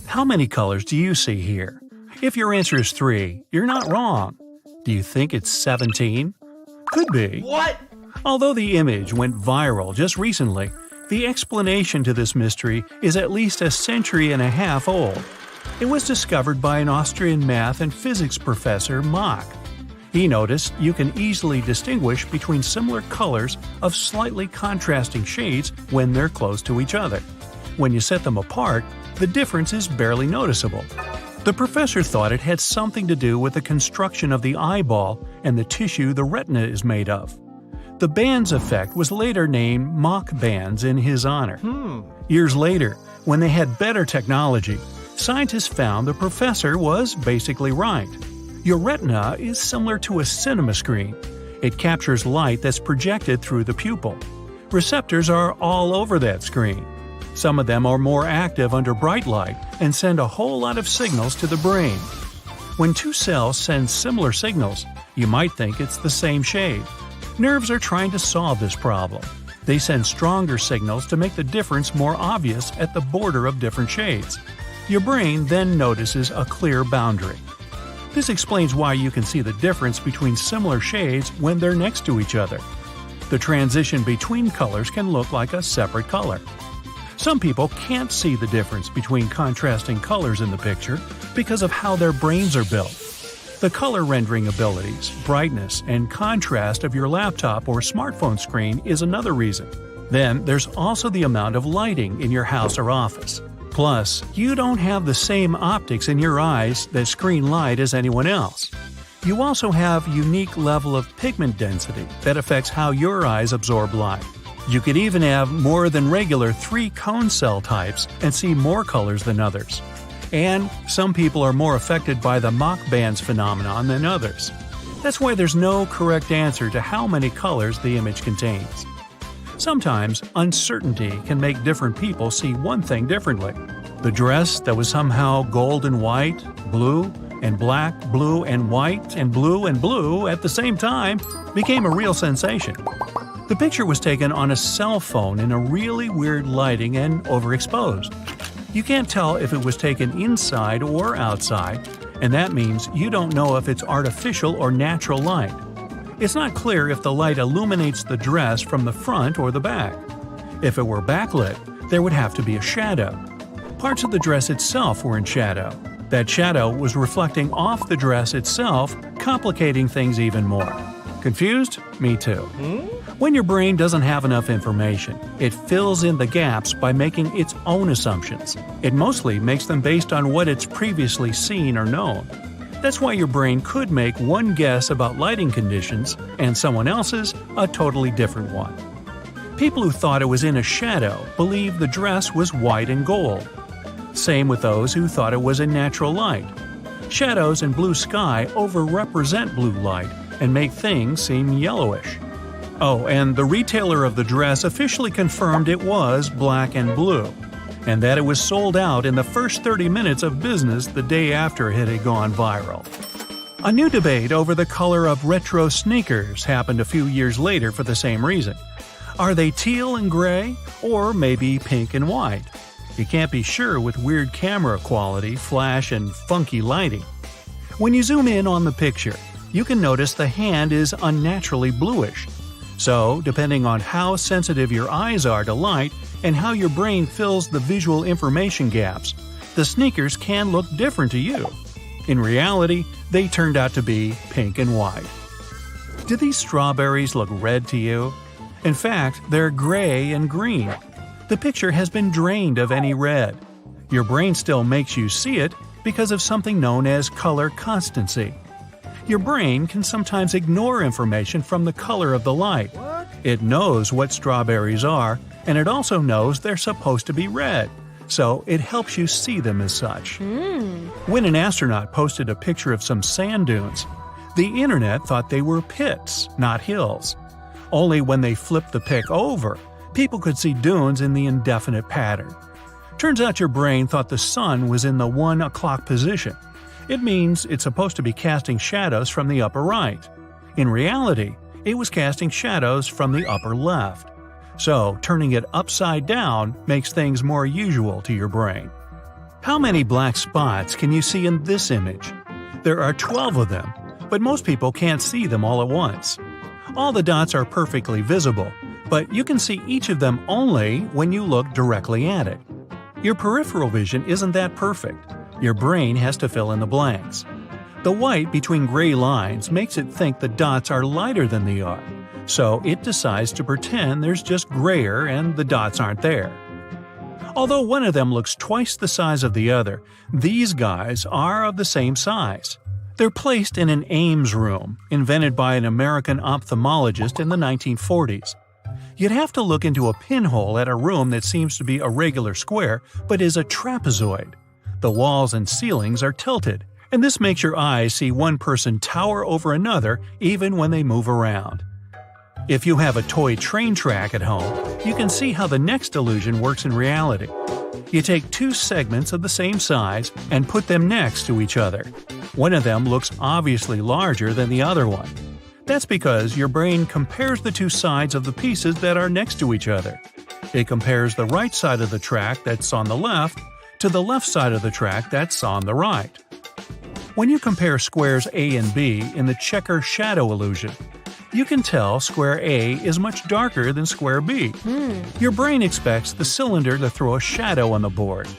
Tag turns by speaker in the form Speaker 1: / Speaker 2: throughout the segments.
Speaker 1: How many colors do you see here? If your answer is 3, you're not wrong. Do you think it's 17? Could be.
Speaker 2: What?
Speaker 1: Although the image went viral just recently, the explanation to this mystery is at least a century and a half old. It was discovered by an Austrian math and physics professor, Mach. He noticed you can easily distinguish between similar colors of slightly contrasting shades when they're close to each other. When you set them apart, the difference is barely noticeable. The professor thought it had something to do with the construction of the eyeball and the tissue the retina is made of. The bands effect was later named Mach bands in his honor. Years later, when they had better technology, scientists found the professor was basically right. Your retina is similar to a cinema screen. It captures light that's projected through the pupil. Receptors are all over that screen. Some of them are more active under bright light and send a whole lot of signals to the brain. When two cells send similar signals, you might think it's the same shade. Nerves are trying to solve this problem. They send stronger signals to make the difference more obvious at the border of different shades. Your brain then notices a clear boundary. This explains why you can see the difference between similar shades when they're next to each other. The transition between colors can look like a separate color. Some people can't see the difference between contrasting colors in the picture because of how their brains are built. The color rendering abilities, brightness, and contrast of your laptop or smartphone screen is another reason. Then there's also the amount of lighting in your house or office. Plus, you don't have the same optics in your eyes that screen light as anyone else. You also have unique level of pigment density that affects how your eyes absorb light. You could even have more than regular 3 cone cell types and see more colors than others. And some people are more affected by the Mach bands phenomenon than others. That's why there's no correct answer to how many colors the image contains. Sometimes, uncertainty can make different people see one thing differently. The dress that was somehow gold and white, blue and black, blue and white, and blue at the same time became a real sensation. The picture was taken on a cell phone in a really weird lighting and overexposed. You can't tell if it was taken inside or outside, and that means you don't know if it's artificial or natural light. It's not clear if the light illuminates the dress from the front or the back. If it were backlit, there would have to be a shadow. Parts of the dress itself were in shadow. That shadow was reflecting off the dress itself, complicating things even more. Confused? Me too. When your brain doesn't have enough information, it fills in the gaps by making its own assumptions. It mostly makes them based on what it's previously seen or known. That's why your brain could make one guess about lighting conditions and someone else's a totally different one. People who thought it was in a shadow believed the dress was white and gold. Same with those who thought it was in natural light. Shadows and blue sky overrepresent blue light and make things seem yellowish. Oh, and the retailer of the dress officially confirmed it was black and blue, and that it was sold out in the first 30 minutes of business the day after it had gone viral. A new debate over the color of retro sneakers happened a few years later for the same reason. Are they teal and gray, or maybe pink and white? You can't be sure with weird camera quality, flash, and funky lighting. When you zoom in on the picture, you can notice the hand is unnaturally bluish. So, depending on how sensitive your eyes are to light and how your brain fills the visual information gaps, the sneakers can look different to you. In reality, they turned out to be pink and white. Do these strawberries look red to you? In fact, they're gray and green. The picture has been drained of any red. Your brain still makes you see it because of something known as color constancy. Your brain can sometimes ignore information from the color of the light. It knows what strawberries are, and it also knows they're supposed to be red, so it helps you see them as such. When an astronaut posted a picture of some sand dunes, the internet thought they were pits, not hills. Only when they flipped the pic over, people could see dunes in the indefinite pattern. Turns out your brain thought the sun was in the 1 o'clock position. It means it's supposed to be casting shadows from the upper right. In reality, it was casting shadows from the upper left. So, turning it upside down makes things more usual to your brain. How many black spots can you see in this image? There are 12 of them, but most people can't see them all at once. All the dots are perfectly visible, but you can see each of them only when you look directly at it. Your peripheral vision isn't that perfect. Your brain has to fill in the blanks. The white between gray lines makes it think the dots are lighter than they are, so it decides to pretend there's just grayer and the dots aren't there. Although one of them looks twice the size of the other, these guys are of the same size. They're placed in an Ames room, invented by an American ophthalmologist in the 1940s. You'd have to look into a pinhole at a room that seems to be a regular square but is a trapezoid. The walls and ceilings are tilted, and this makes your eyes see one person tower over another even when they move around. If you have a toy train track at home, you can see how the next illusion works in reality. You take two segments of the same size and put them next to each other. One of them looks obviously larger than the other one. That's because your brain compares the two sides of the pieces that are next to each other. It compares the right side of the track that's on the left to the left side of the track that's on the right. When you compare squares A and B in the checker shadow illusion, you can tell square A is much darker than square B. Your brain expects the cylinder to throw a shadow on the board.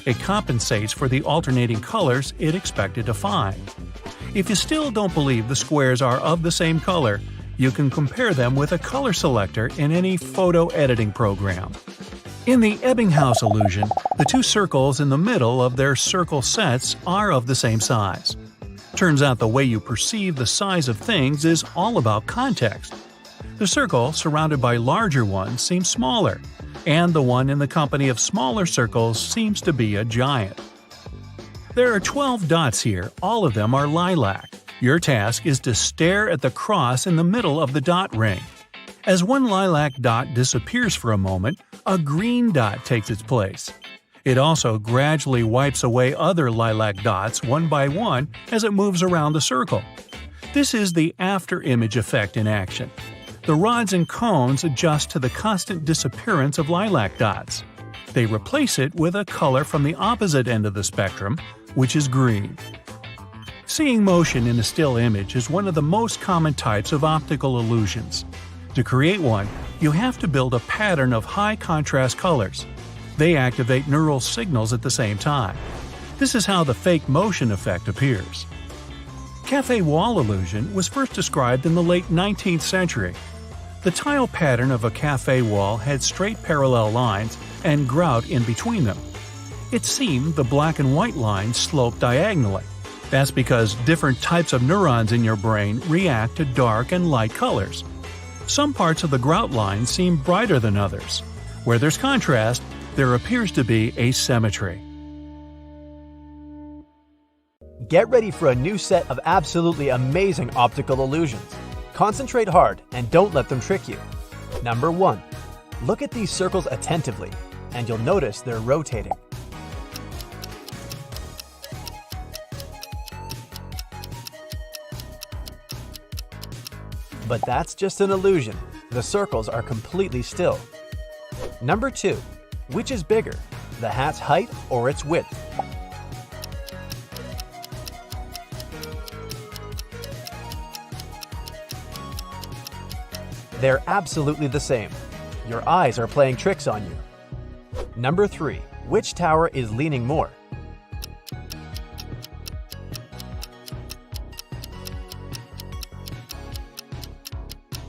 Speaker 1: It compensates for the alternating colors it expected to find. If you still don't believe the squares are of the same color, you can compare them with a color selector in any photo editing program. In the Ebbinghaus illusion, the two circles in the middle of their circle sets are of the same size. Turns out the way you perceive the size of things is all about context. The circle surrounded by larger ones seems smaller, and the one in the company of smaller circles seems to be a giant. There are 12 dots here, all of them are lilac. Your task is to stare at the cross in the middle of the dot ring. As one lilac dot disappears for a moment, a green dot takes its place. It also gradually wipes away other lilac dots one by one as it moves around the circle. This is the after-image effect in action. The rods and cones adjust to the constant disappearance of lilac dots. They replace it with a color from the opposite end of the spectrum, which is green. Seeing motion in a still image is one of the most common types of optical illusions. To create one, you have to build a pattern of high-contrast colors. They activate neural signals at the same time. This is how the fake motion effect appears. Café wall illusion was first described in the late 19th century. The tile pattern of a café wall had straight parallel lines and grout in between them. It seemed the black and white lines sloped diagonally. That's because different types of neurons in your brain react to dark and light colors. Some parts of the grout line seem brighter than others. Where there's contrast, there appears to be asymmetry.
Speaker 2: Get ready for a new set of absolutely amazing optical illusions. Concentrate hard and don't let them trick you. Number 1. Look at these circles attentively, and you'll notice they're rotating. But that's just an illusion. The circles are completely still. Number 2. Which is bigger, the hat's height or its width? They're absolutely the same. Your eyes are playing tricks on you. Number 3. Which tower is leaning more?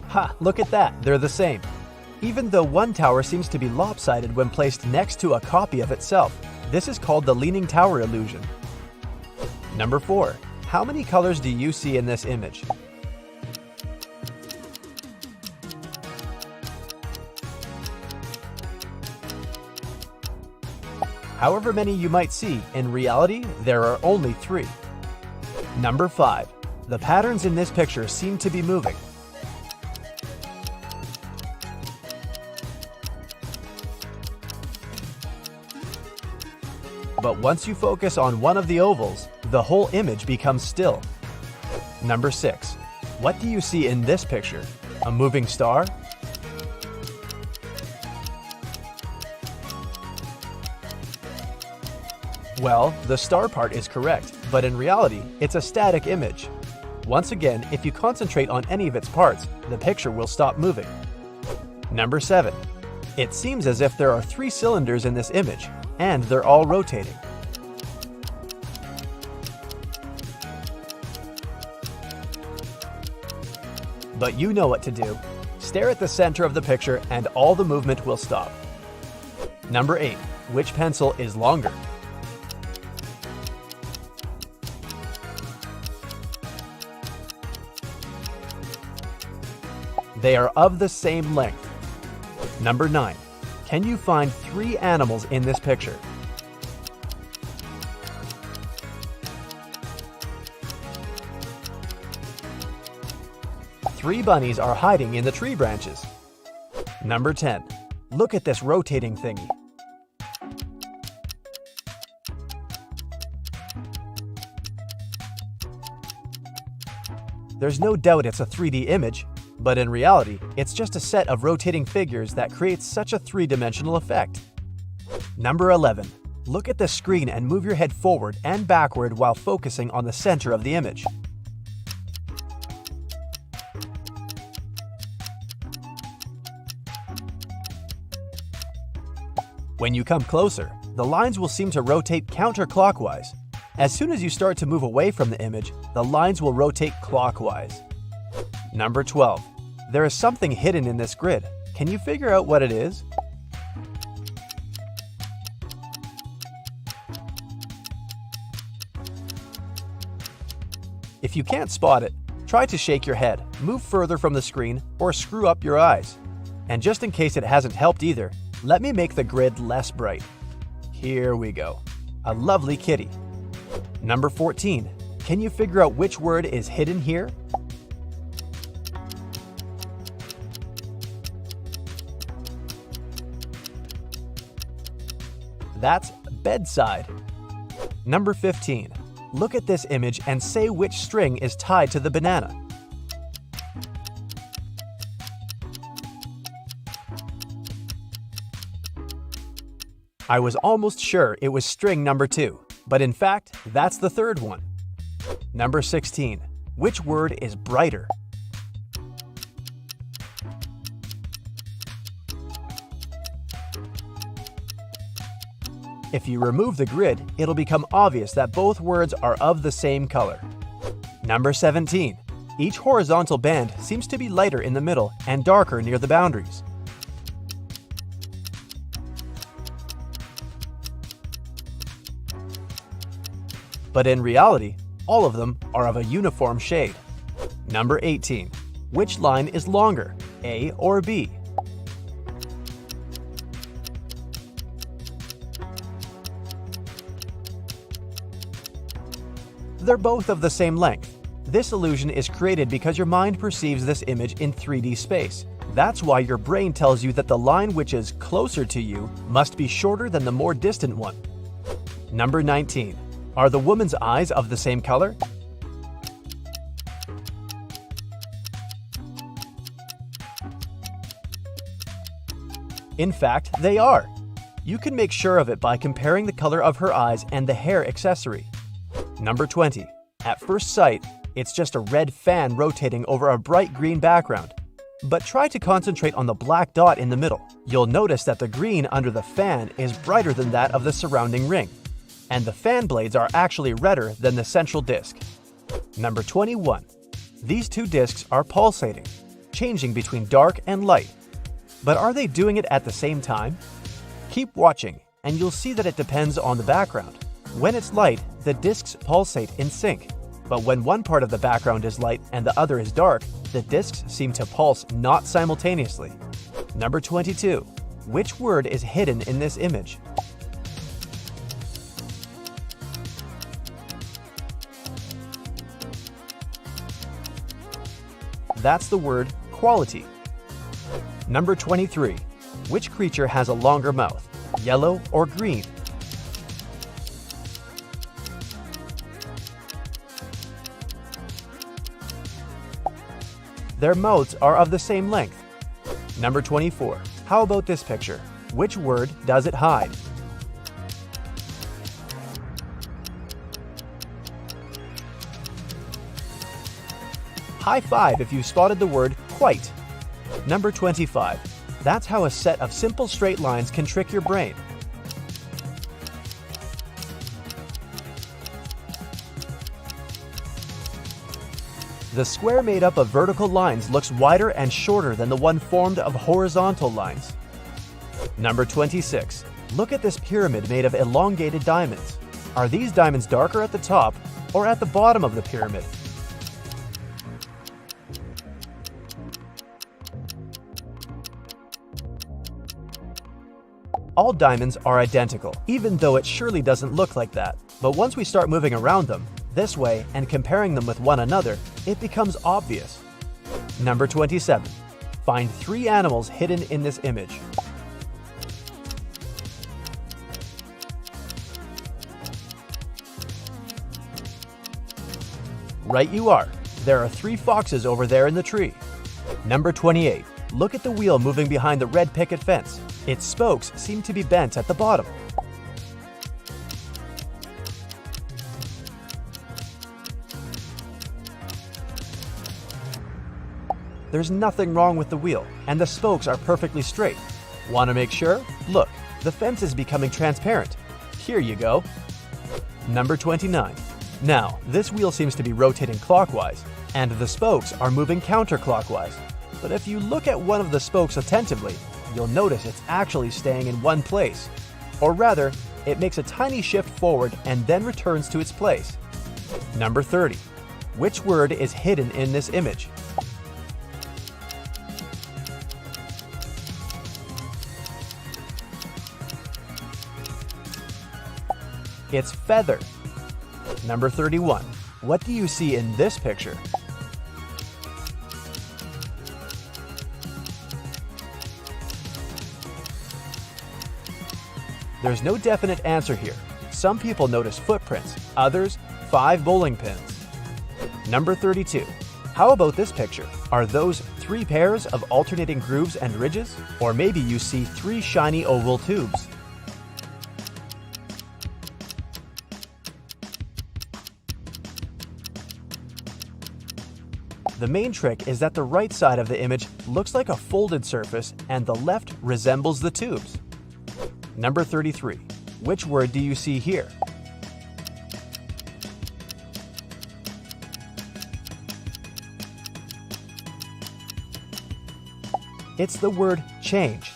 Speaker 2: Ha! Look at that, they're the same. Even though one tower seems to be lopsided when placed next to a copy of itself, this is called the leaning tower illusion. Number 4. How many colors do you see in this image? However many you might see, in reality, there are only 3. Number 5. The patterns in this picture seem to be moving. But once you focus on one of the ovals, the whole image becomes still. Number 6. What do you see in this picture? A moving star? Well, the star part is correct, but in reality, it's a static image. Once again, if you concentrate on any of its parts, the picture will stop moving. Number 7. It seems as if there are 3 cylinders in this image, and they're all rotating. But you know what to do. Stare at the center of the picture and all the movement will stop. Number 8. Which pencil is longer? They are of the same length. Number 9. Can you find 3 animals in this picture? Three bunnies are hiding in the tree branches. Number 10. Look at this rotating thingy. There's no doubt it's a 3D image, but in reality, it's just a set of rotating figures that creates such a 3-dimensional effect. Number 11. Look at the screen and move your head forward and backward while focusing on the center of the image. When you come closer, the lines will seem to rotate counterclockwise. As soon as you start to move away from the image, the lines will rotate clockwise. Number 12. There is something hidden in this grid. Can you figure out what it is? If you can't spot it, try to shake your head, move further from the screen, or screw up your eyes. And just in case it hasn't helped either, let me make the grid less bright. Here we go. A lovely kitty. Number 14. Can you figure out which word is hidden here? That's bedside. Number 15. Look at this image and say which string is tied to the banana. I was almost sure it was string number 2, but in fact, that's the third one. Number 16. Which word is brighter? If you remove the grid, it'll become obvious that both words are of the same color. Number 17. Each horizontal band seems to be lighter in the middle and darker near the boundaries. But in reality, all of them are of a uniform shade. Number 18. Which line is longer, A or B? They're both of the same length. This illusion is created because your mind perceives this image in 3D space. That's why your brain tells you that the line which is closer to you must be shorter than the more distant one. Number 19. Are the woman's eyes of the same color? In fact, they are. You can make sure of it by comparing the color of her eyes and the hair accessory. Number 20. At first sight, it's just a red fan rotating over a bright green background. But try to concentrate on the black dot in the middle. You'll notice that the green under the fan is brighter than that of the surrounding ring. And the fan blades are actually redder than the central disc. Number 21. These two discs are pulsating, changing between dark and light. But are they doing it at the same time? Keep watching, and you'll see that it depends on the background. When it's light, the discs pulsate in sync. But when one part of the background is light and the other is dark, the discs seem to pulse not simultaneously. Number 22. Which word is hidden in this image? That's the word quality. Number 23. Which creature has a longer mouth, yellow or green? Their mouths are of the same length. Number 24. How about this picture? Which word does it hide? High five if you spotted the word quite. Number 25. That's how a set of simple straight lines can trick your brain. The square made up of vertical lines looks wider and shorter than the one formed of horizontal lines. Number 26. Look at this pyramid made of elongated diamonds. Are these diamonds darker at the top or at the bottom of the pyramid? All diamonds are identical, even though it surely doesn't look like that. But once we start moving around them, this way, and comparing them with one another, it becomes obvious. Number 27. Find 3 animals hidden in this image. Right you are. There are 3 foxes over there in the tree. Number 28. Look at the wheel moving behind the red picket fence. Its spokes seem to be bent at the bottom. There's nothing wrong with the wheel, and the spokes are perfectly straight. Want to make sure? Look, the fence is becoming transparent. Here you go. Number 29. Now, this wheel seems to be rotating clockwise, and the spokes are moving counterclockwise. But if you look at one of the spokes attentively, you'll notice it's actually staying in one place. Or rather, it makes a tiny shift forward and then returns to its place. Number 30. Which word is hidden in this image? It's feather. Number 31. What do you see in this picture? There's no definite answer here. Some people notice footprints, others 5 bowling pins. Number 32. How about this picture? Are those 3 pairs of alternating grooves and ridges? Or maybe you see 3 shiny oval tubes. The main trick is that the right side of the image looks like a folded surface and the left resembles the tubes. Number 33. Which word do you see here? It's the word change.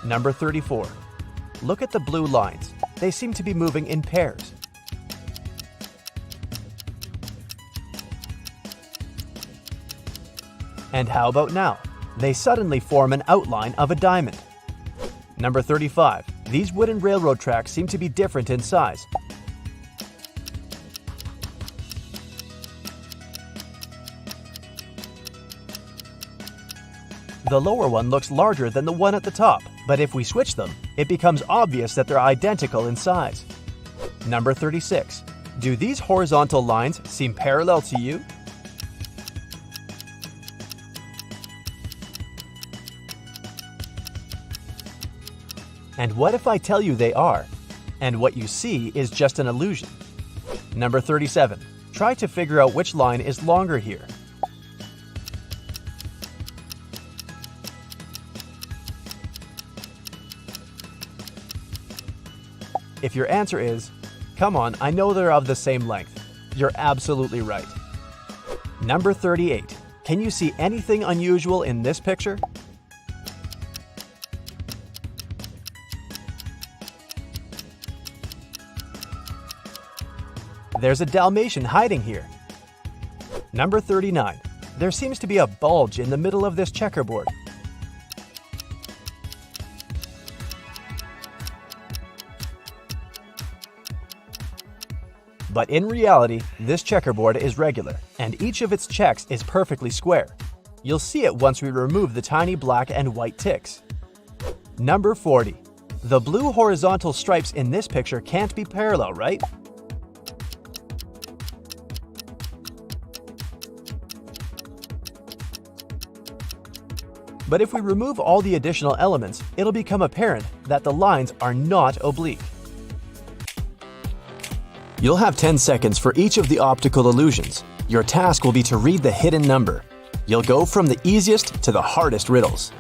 Speaker 2: Number 34. Look at the blue lines. They seem to be moving in pairs. And how about now? They suddenly form an outline of a diamond. Number 35. These wooden railroad tracks seem to be different in size. The lower one looks larger than the one at the top, but if we switch them, it becomes obvious that they're identical in size. Number 36. Do these horizontal lines seem parallel to you? And what if I tell you they are, and what you see is just an illusion? Number 37. Try to figure out which line is longer here. If your answer is, come on, I know they're of the same length, you're absolutely right. Number 38. Can you see anything unusual in this picture? There's a Dalmatian hiding here. Number 39. There seems to be a bulge in the middle of this checkerboard. But in reality, this checkerboard is regular, and each of its checks is perfectly square. You'll see it once we remove the tiny black and white ticks. Number 40. The blue horizontal stripes in this picture can't be parallel, right? But if we remove all the additional elements, it'll become apparent that the lines are not oblique. You'll have 10 seconds for each of the optical illusions. Your task will be to read the hidden number. You'll go from the easiest to the hardest riddles.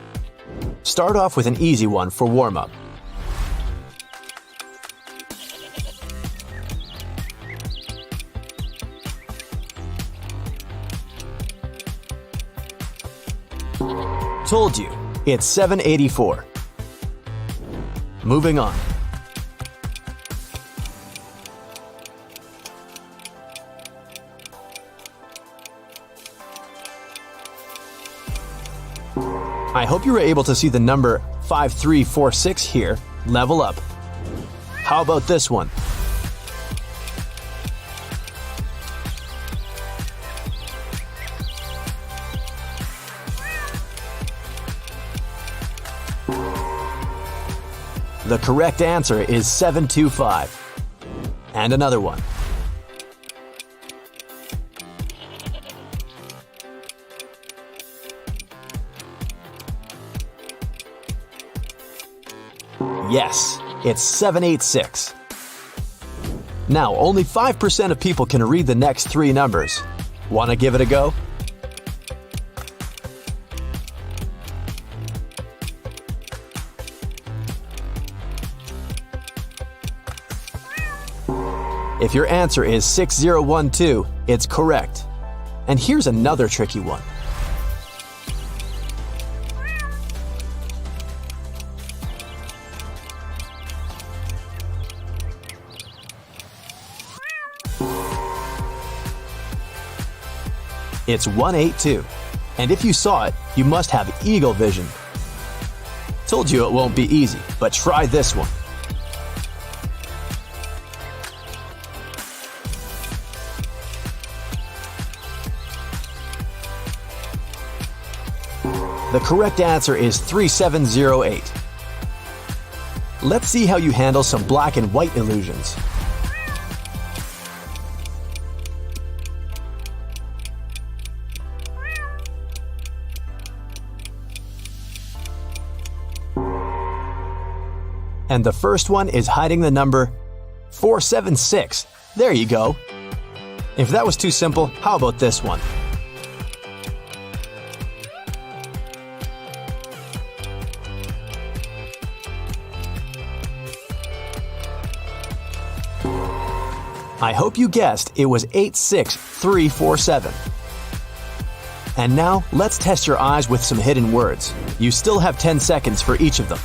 Speaker 2: Start off with an easy one for warm-up. Told you, it's 784. Moving on. I hope you were able to see the number 5346 here. Level up. How about this one? The correct answer is 725. And another one. Yes, it's 786. Now, only 5% of people can read the next three numbers. Want to give it a go? If your answer is 6012, it's correct. And here's another tricky one. It's 182. And if you saw it, you must have eagle vision. Told you it won't be easy, but try this one. The correct answer is 3708. Let's see how you handle some black and white illusions. And the first one is hiding the number 476. There you go. If that was too simple, how about this one? I hope you guessed it was 86347. And now, let's test your eyes with some hidden words. You still have 10 seconds for each of them.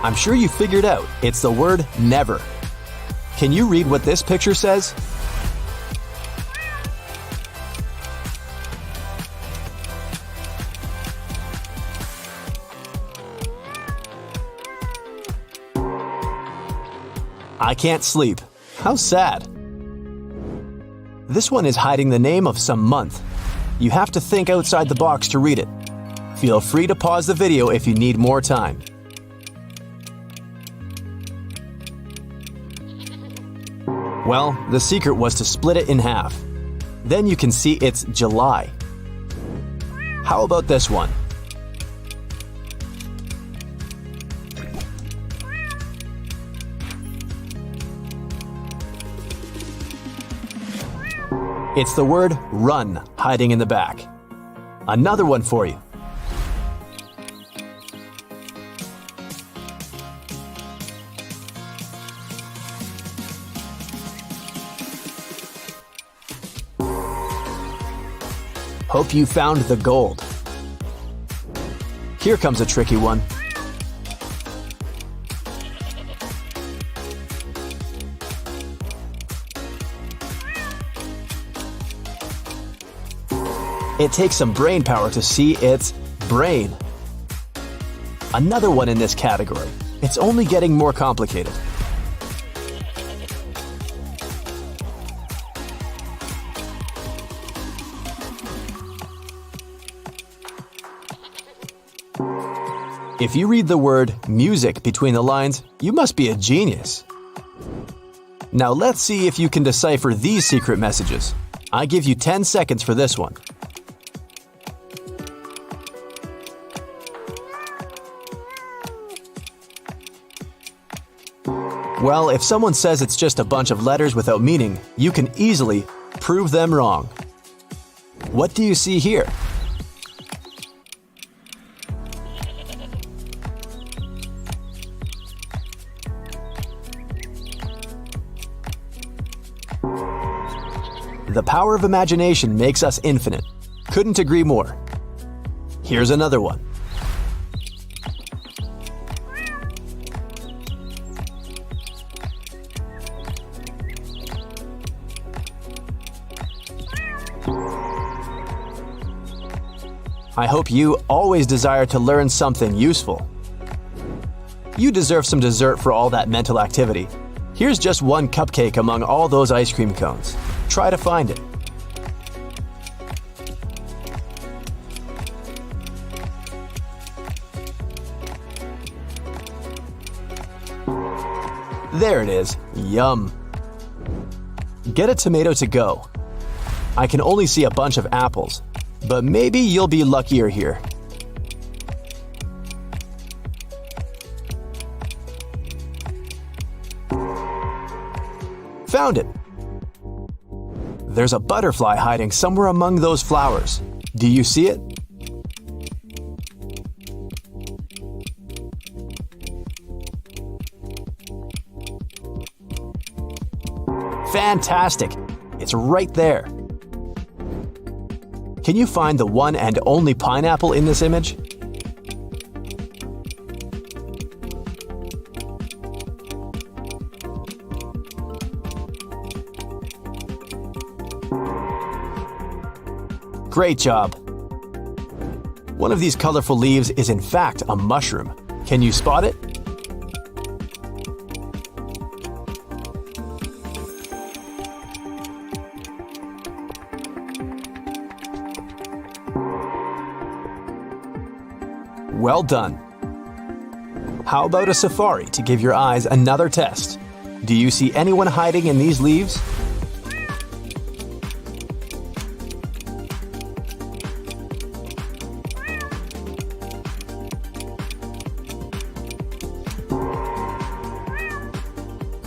Speaker 2: I'm sure you figured out it's the word never. Can you read what this picture says? I can't sleep. How sad. This one is hiding the name of some month. You have to think outside the box to read it. Feel free to pause the video if you need more time. Well, the secret was to split it in half. Then you can see it's July. How about this one? It's the word run hiding in the back. Another one for you. Hope you found the gold. Here comes a tricky one. It takes some brain power to see its brain. Another one in this category. It's only getting more complicated. If you read the word music between the lines, you must be a genius. Now let's see if you can decipher these secret messages. I give you 10 seconds for this one. Well, if someone says it's just a bunch of letters without meaning, you can easily prove them wrong. What do you see here? The power of imagination makes us infinite. Couldn't agree more. Here's another one. I hope you always desire to learn something useful. You deserve some dessert for all that mental activity. Here's just one cupcake among all those ice cream cones. Try to find it. There it is. Yum. Get a tomato to go. I can only see a bunch of apples, but maybe you'll be luckier here. Found it! There's a butterfly hiding somewhere among those flowers. Do you see it? Fantastic! It's right there. Can you find the one and only pineapple in this image? Great job! One of these colorful leaves is in fact a mushroom. Can you spot it? Well done. How about a safari to give your eyes another test? Do you see anyone hiding in these leaves?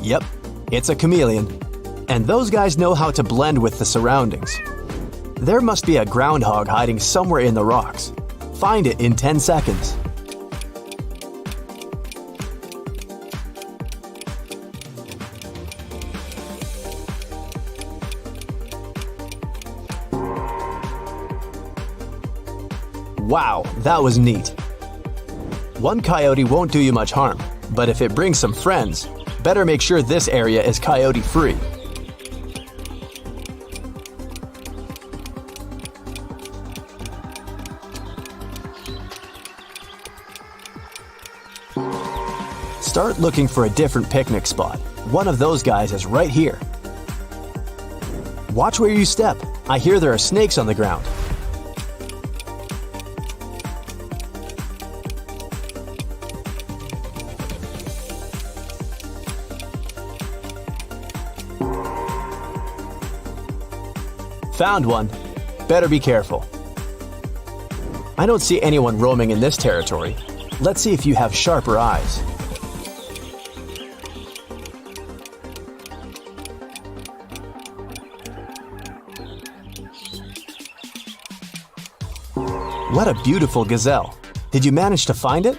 Speaker 2: Yep, it's a chameleon. And those guys know how to blend with the surroundings. There must be a groundhog hiding somewhere in the rocks. Find it in 10 seconds. Wow, that was neat. One coyote won't do you much harm, but if it brings some friends, better make sure this area is coyote-free. Start looking for a different picnic spot. One of those guys is right here. Watch where you step. I hear there are snakes on the ground. Found one. Better be careful. I don't see anyone roaming in this territory. Let's see if you have sharper eyes. What a beautiful gazelle. Did you manage to find it?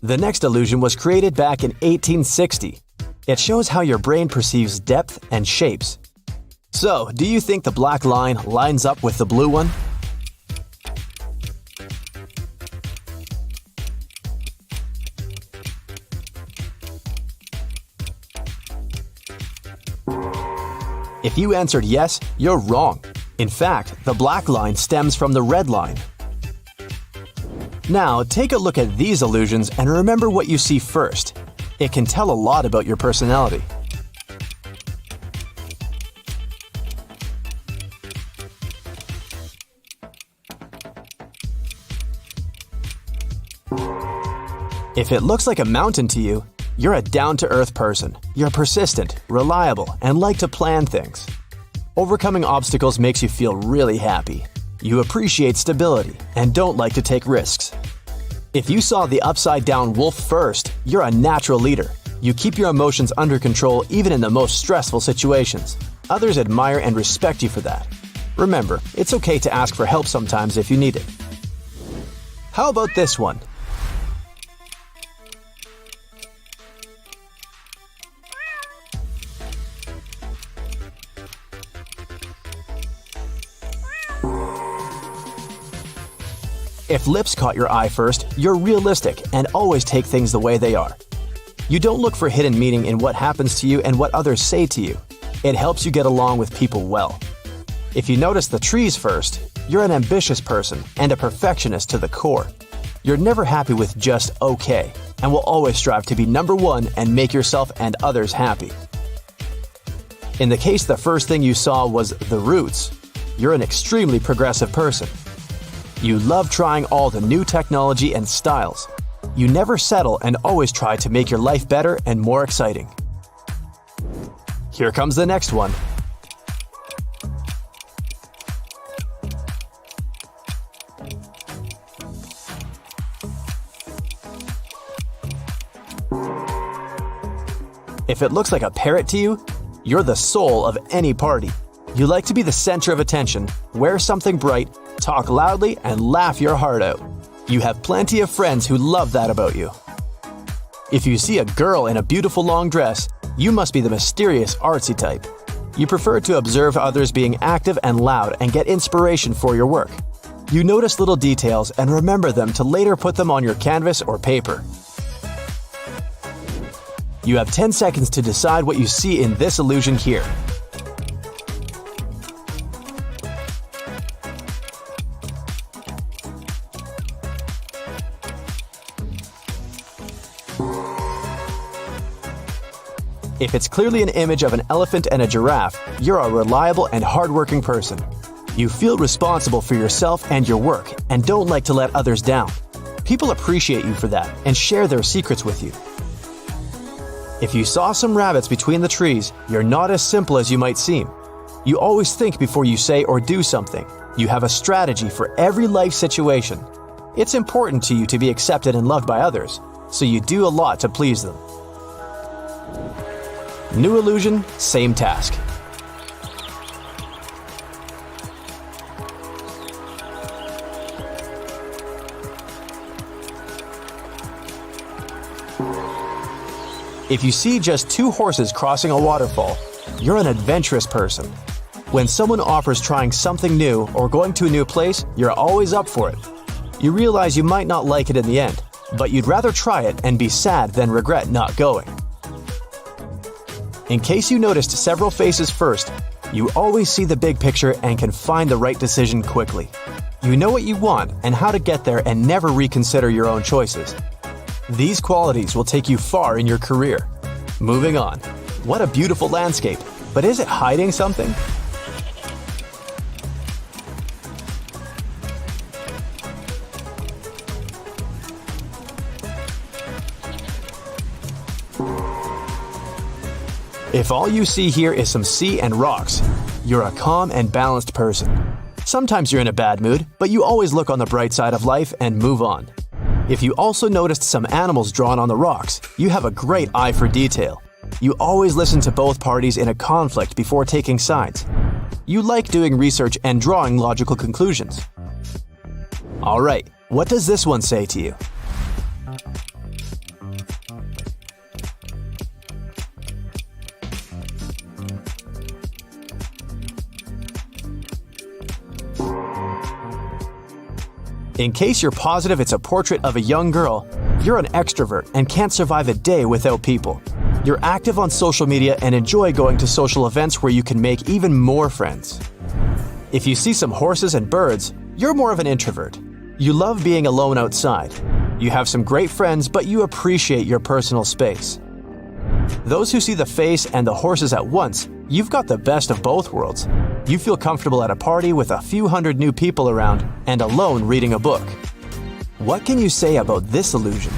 Speaker 2: The next illusion was created back in 1860. It shows how your brain perceives depth and shapes. So, do you think the black line lines up with the blue one? If you answered yes, you're wrong. In fact, the black line stems from the red line. Now, take a look at these illusions and remember what you see first. It can tell a lot about your personality. If it looks like a mountain to you, you're a down-to-earth person. You're persistent, reliable, and like to plan things. Overcoming obstacles makes you feel really happy. You appreciate stability and don't like to take risks. If you saw the upside-down wolf first, you're a natural leader. You keep your emotions under control even in the most stressful situations. Others admire and respect you for that. Remember, it's okay to ask for help sometimes if you need it. How about this one? If lips caught your eye first, you're realistic and always take things the way they are. You don't look for hidden meaning in what happens to you and what others say to you. It helps you get along with people well. If you notice the trees first, you're an ambitious person and a perfectionist to the core. You're never happy with just okay, and will always strive to be number one and make yourself and others happy. In the case the first thing you saw was the roots, you're an extremely progressive person. You love trying all the new technology and styles. You never settle and always try to make your life better and more exciting. Here comes the next one. If it looks like a parrot to you, you're the soul of any party. You like to be the center of attention, wear something bright, talk loudly, and laugh your heart out. You have plenty of friends who love that about you. If you see a girl in a beautiful long dress, you must be the mysterious artsy type. You prefer to observe others being active and loud and get inspiration for your work. You notice little details and remember them to later put them on your canvas or paper. You have 10 seconds to decide what you see in this illusion here. If it's clearly an image of an elephant and a giraffe, you're a reliable and hardworking person. You feel responsible for yourself and your work and don't like to let others down. People appreciate you for that and share their secrets with you. If you saw some rabbits between the trees, you're not as simple as you might seem. You always think before you say or do something. You have a strategy for every life situation. It's important to you to be accepted and loved by others, so you do a lot to please them. New illusion, same task. If you see just two horses crossing a waterfall, you're an adventurous person. When someone offers trying something new or going to a new place, you're always up for it. You realize you might not like it in the end, but you'd rather try it and be sad than regret not going. In case you noticed several faces first, you always see the big picture and can find the right decision quickly. You know what you want and how to get there and never reconsider your own choices. These qualities will take you far in your career. Moving on. What a beautiful landscape, but is it hiding something? If all you see here is some sea and rocks, you're a calm and balanced person. Sometimes you're in a bad mood, but you always look on the bright side of life and move on. If you also noticed some animals drawn on the rocks, you have a great eye for detail. You always listen to both parties in a conflict before taking sides. You like doing research and drawing logical conclusions. Alright, what does this one say to you? In case you're positive it's a portrait of a young girl, you're an extrovert and can't survive a day without people. You're active on social media and enjoy going to social events where you can make even more friends. If you see some horses and birds, you're more of an introvert. You love being alone outside. You have some great friends, but you appreciate your personal space. Those who see the face and the horses at once, you've got the best of both worlds. You feel comfortable at a party with a few hundred new people around and alone reading a book. What can you say about this illusion?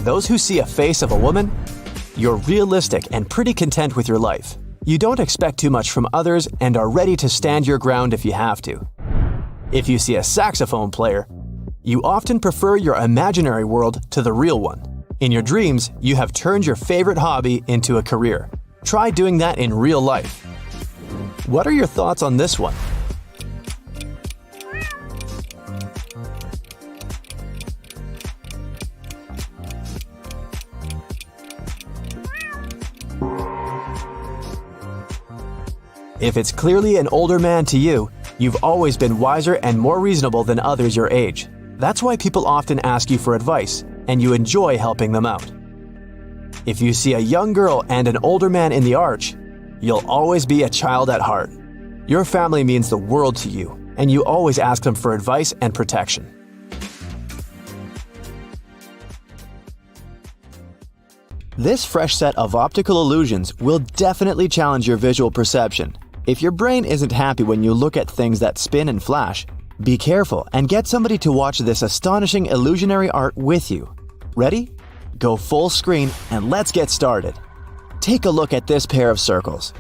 Speaker 2: Those who see a face of a woman, you're realistic and pretty content with your life. You don't expect too much from others and are ready to stand your ground if you have to. If you see a saxophone player, you often prefer your imaginary world to the real one. In your dreams, you have turned your favorite hobby into a career. Try doing that in real life. What are your thoughts on this one? If it's clearly an older man to you, you've always been wiser and more reasonable than others your age. That's why people often ask you for advice, and you enjoy helping them out. If you see a young girl and an older man in the arch, you'll always be a child at heart. Your family means the world to you, and you always ask them for advice and protection. This fresh set of optical illusions will definitely challenge your visual perception. If your brain isn't happy when you look at things that spin and flash, be careful and get somebody to watch this astonishing illusionary art with you. Ready? Go full screen and let's get started. Take a look at this pair of circles.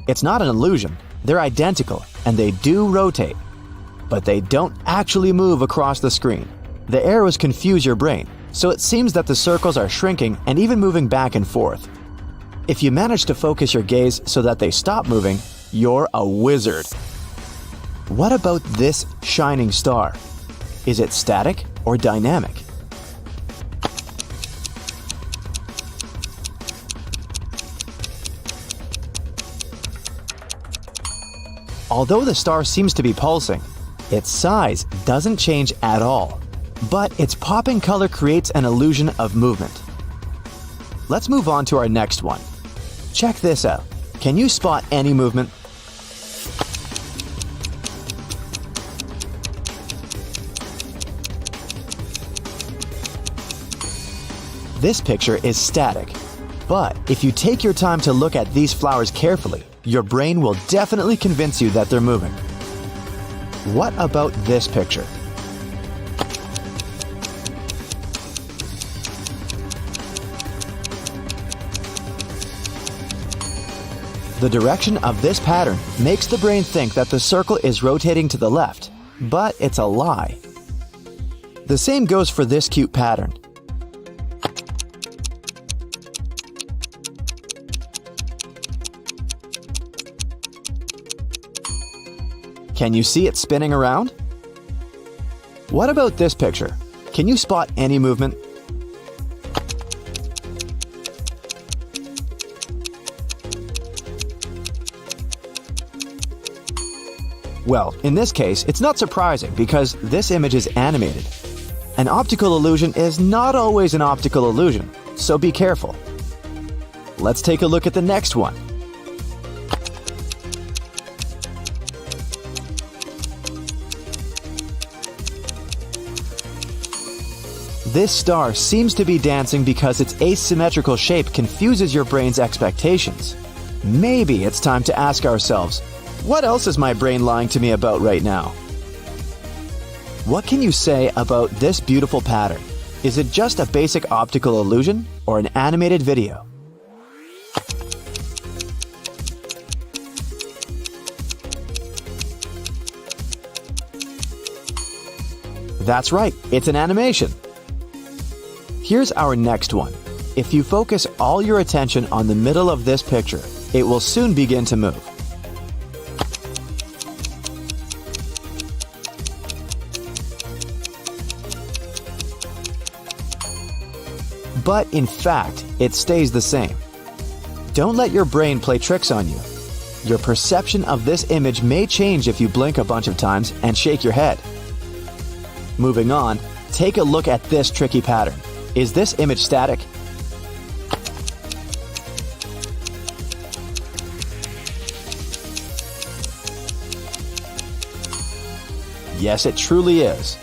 Speaker 2: It's not an illusion. They're identical and they do rotate, but they don't actually move across the screen. The arrows confuse your brain, so it seems that the circles are shrinking and even moving back and forth. If you manage to focus your gaze so that they stop moving, you're a wizard. What about this shining star? Is it static or dynamic? Although the star seems to be pulsing, its size doesn't change at all. But its popping color creates an illusion of movement. Let's move on to our next one. Check this out. Can you spot any movement? This picture is static, but if you take your time to look at these flowers carefully, your brain will definitely convince you that they're moving. What about this picture? The direction of this pattern makes the brain think that the circle is rotating to the left, but it's a lie. The same goes for this cute pattern. Can you see it spinning around? What about this picture? Can you spot any movement? Well, in this case, it's not surprising because this image is animated. An optical illusion is not always an optical illusion, so be careful. Let's take a look at the next one. This star seems to be dancing because its asymmetrical shape confuses your brain's expectations. Maybe it's time to ask ourselves, what else is my brain lying to me about right now? What can you say about this beautiful pattern? Is it just a basic optical illusion or an animated video? That's right, it's an animation. Here's our next one. If you focus all your attention on the middle of this picture, it will soon begin to move. But in fact, it stays the same. Don't let your brain play tricks on you. Your perception of this image may change if you blink a bunch of times and shake your head. Moving on, take a look at this tricky pattern. Is this image static? Yes, it truly is.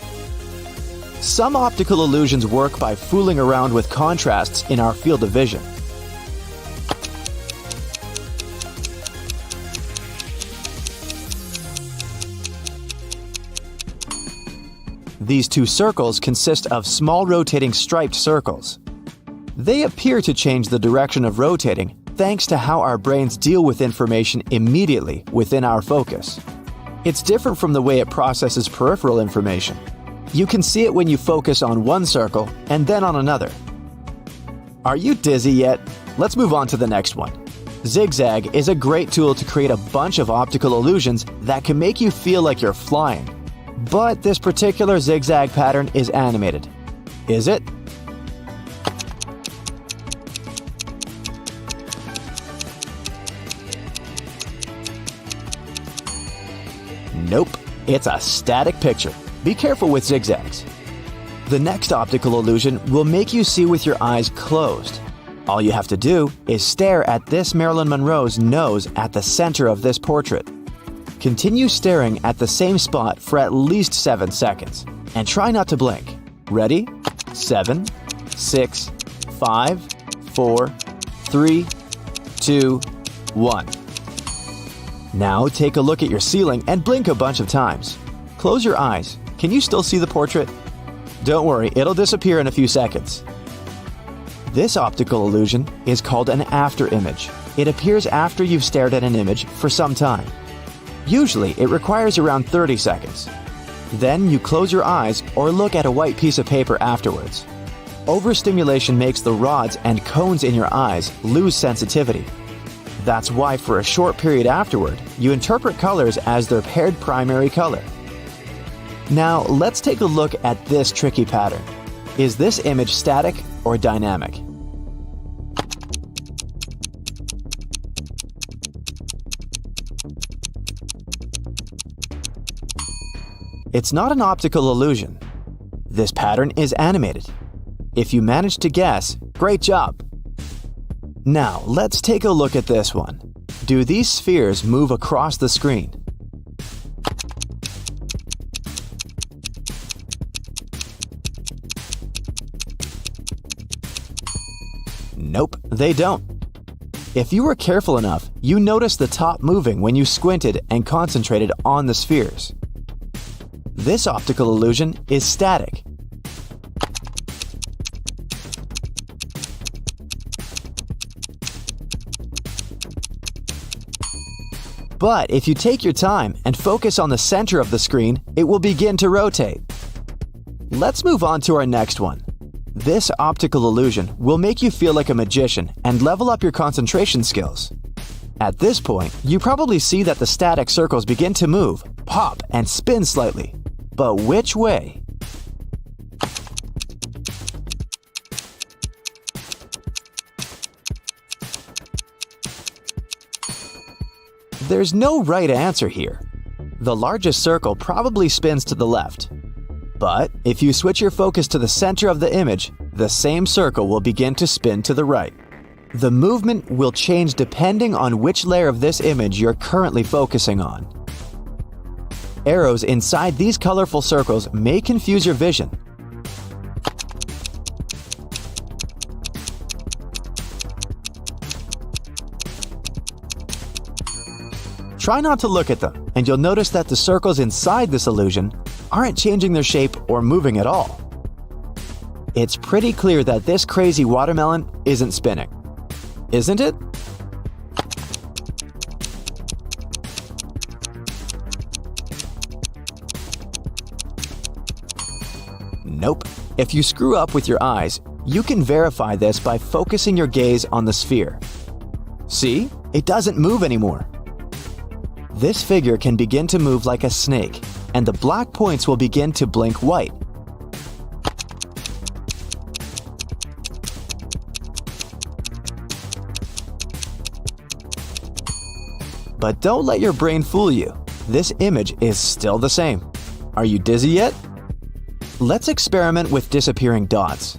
Speaker 2: Some optical illusions work by fooling around with contrasts in our field of vision. These two circles consist of small rotating striped circles. They appear to change the direction of rotating thanks to how our brains deal with information immediately within our focus. It's different from the way it processes peripheral information. You can see it when you focus on one circle and then on another. Are you dizzy yet? Let's move on to the next one. Zigzag is a great tool to create a bunch of optical illusions that can make you feel like you're flying. But this particular zigzag pattern is animated. Is it? Nope, it's a static picture. Be careful with zigzags. The next optical illusion will make you see with your eyes closed. All you have to do is stare at this Marilyn Monroe's nose at the center of this portrait. Continue staring at the same spot for at least 7 seconds, and try not to blink. Ready? 7, 6, 5, 4, 3, 2, 1. Now take a look at your ceiling and blink a bunch of times. Close your eyes. Can you still see the portrait? Don't worry, it'll disappear in a few seconds. This optical illusion is called an after image. It appears after you've stared at an image for some time. Usually, it requires around 30 seconds. Then you close your eyes or look at a white piece of paper afterwards. Overstimulation makes the rods and cones in your eyes lose sensitivity. That's why for a short period afterward, you interpret colors as their paired primary color. Now, let's take a look at this tricky pattern. Is this image static or dynamic? It's not an optical illusion. This pattern is animated. If you managed to guess, great job! Now, let's take a look at this one. Do these spheres move across the screen? Nope, they don't. If you were careful enough, you noticed the top moving when you squinted and concentrated on the spheres. This optical illusion is static. But if you take your time and focus on the center of the screen, it will begin to rotate. Let's move on to our next one. This optical illusion will make you feel like a magician and level up your concentration skills. At this point, you probably see that the static circles begin to move, pop, and spin slightly. But which way? There's no right answer here. The largest circle probably spins to the left. But if you switch your focus to the center of the image, the same circle will begin to spin to the right. The movement will change depending on which layer of this image you're currently focusing on. Arrows inside these colorful circles may confuse your vision. Try not to look at them, and you'll notice that the circles inside this illusion aren't changing their shape or moving at all. It's pretty clear that this crazy watermelon isn't spinning, isn't it? Nope. If you screw up with your eyes, you can verify this by focusing your gaze on the sphere. See? It doesn't move anymore. This figure can begin to move like a snake, and the black points will begin to blink white. But don't let your brain fool you. This image is still the same. Are you dizzy yet? Let's experiment with disappearing dots.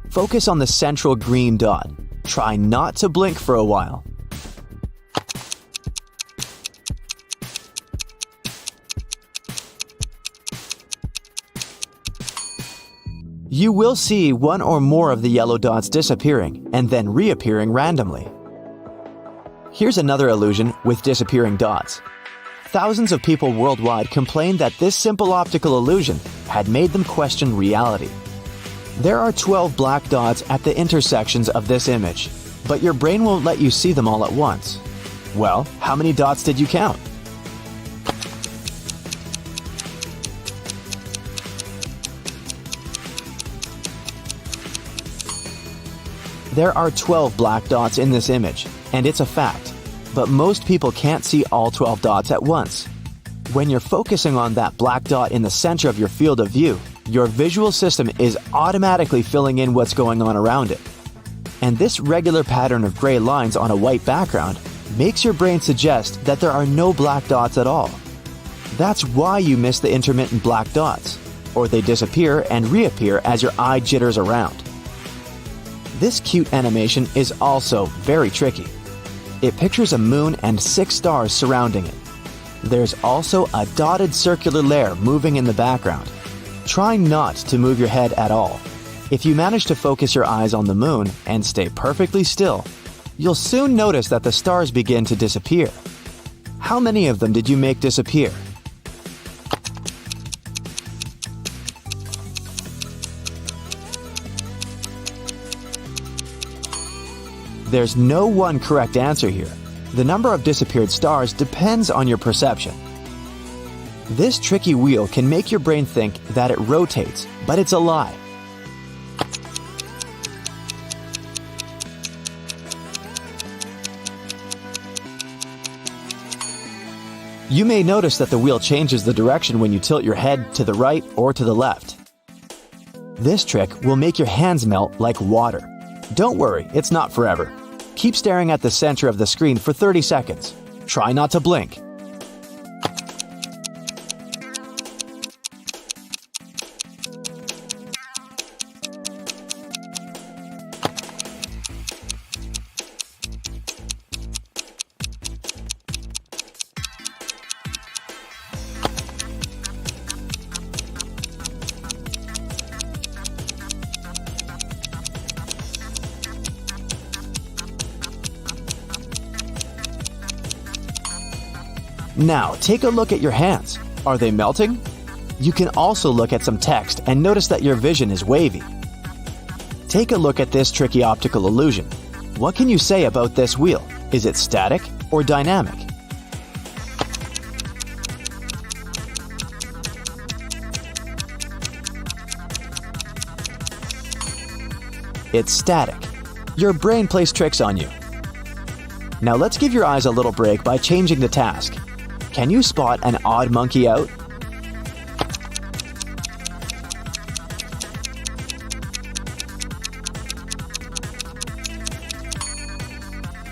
Speaker 2: Focus on the central green dot. Try not to blink for a while. You will see one or more of the yellow dots disappearing and then reappearing randomly. Here's another illusion with disappearing dots. Thousands of people worldwide complained that this simple optical illusion had made them question reality. There are 12 black dots at the intersections of this image, but your brain won't let you see them all at once. Well, how many dots did you count? There are 12 black dots in this image, and it's a fact. But most people can't see all 12 dots at once. When you're focusing on that black dot in the center of your field of view, your visual system is automatically filling in what's going on around it. And this regular pattern of gray lines on a white background makes your brain suggest that there are no black dots at all. That's why you miss the intermittent black dots, or they disappear and reappear as your eye jitters around. This cute animation is also very tricky. It pictures a moon and 6 stars surrounding it. There's also a dotted circular layer moving in the background. Try not to move your head at all. If you manage to focus your eyes on the moon and stay perfectly still, you'll soon notice that the stars begin to disappear. How many of them did you make disappear? There's no one correct answer here. The number of disappeared stars depends on your perception. This tricky wheel can make your brain think that it rotates, but it's a lie. You may notice that the wheel changes the direction when you tilt your head to the right or to the left. This trick will make your hands melt like water. Don't worry, it's not forever. Keep staring at the center of the screen for 30 seconds. Try not to blink. Now, take a look at your hands. Are they melting? You can also look at some text and notice that your vision is wavy. Take a look at this tricky optical illusion. What can you say about this wheel? Is it static or dynamic? It's static. Your brain plays tricks on you. Now let's give your eyes a little break by changing the task. Can you spot an odd monkey out?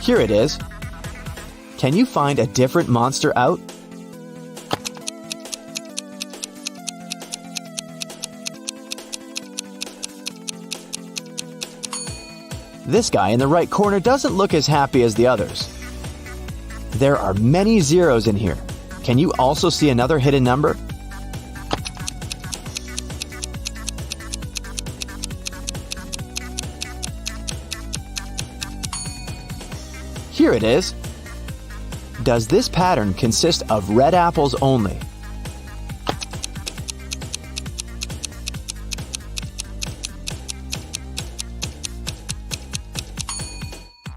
Speaker 2: Here it is. Can you find a different monster out? This guy in the right corner doesn't look as happy as the others. There are many zeros in here. Can you also see another hidden number? Here it is. Does this pattern consist of red apples only?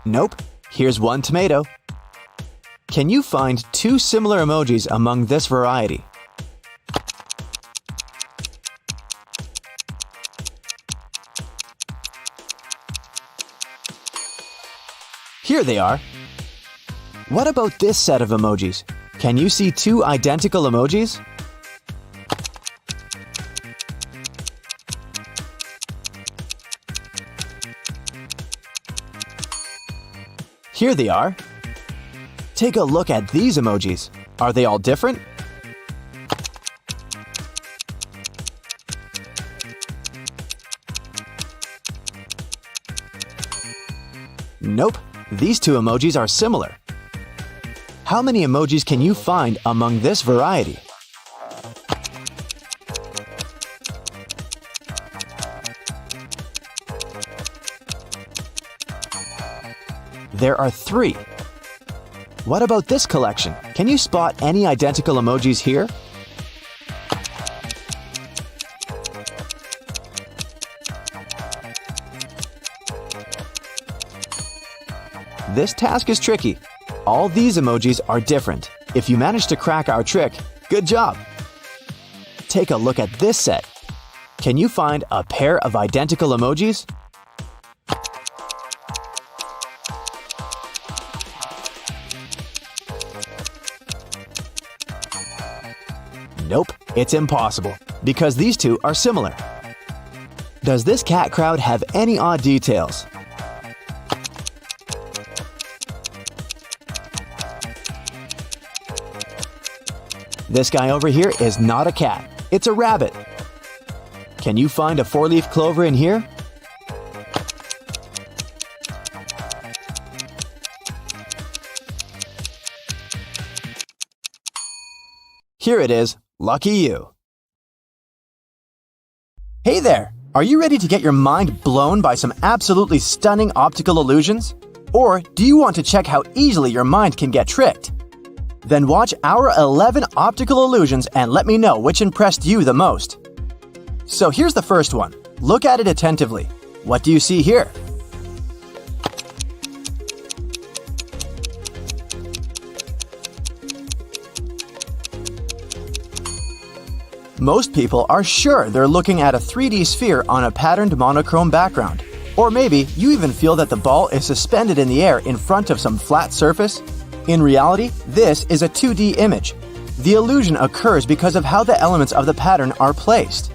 Speaker 2: Nope. Here's one tomato. Can you find 2 similar emojis among this variety? Here they are. What about this set of emojis? Can you see 2 identical emojis? Here they are. Take a look at these emojis. Are they all different? Nope. These 2 emojis are similar. How many emojis can you find among this variety? There are 3. What about this collection? Can you spot any identical emojis here? This task is tricky. All these emojis are different. If you manage to crack our trick, good job! Take a look at this set. Can you find a pair of identical emojis? Nope, it's impossible, because these two are similar. Does this cat crowd have any odd details? This guy over here is not a cat, it's a rabbit. Can you find a four-leaf clover in here? Here it is. Lucky you. Hey there! Are you ready to get your mind blown by some absolutely stunning optical illusions? Or do you want to check how easily your mind can get tricked? Then watch our 11 optical illusions and let me know which impressed you the most. So here's the first one. Look at it attentively. What do you see here? Most people are sure they're looking at a 3D sphere on a patterned monochrome background. Or maybe you even feel that the ball is suspended in the air in front of some flat surface. In reality, this is a 2D image. The illusion occurs because of how the elements of the pattern are placed.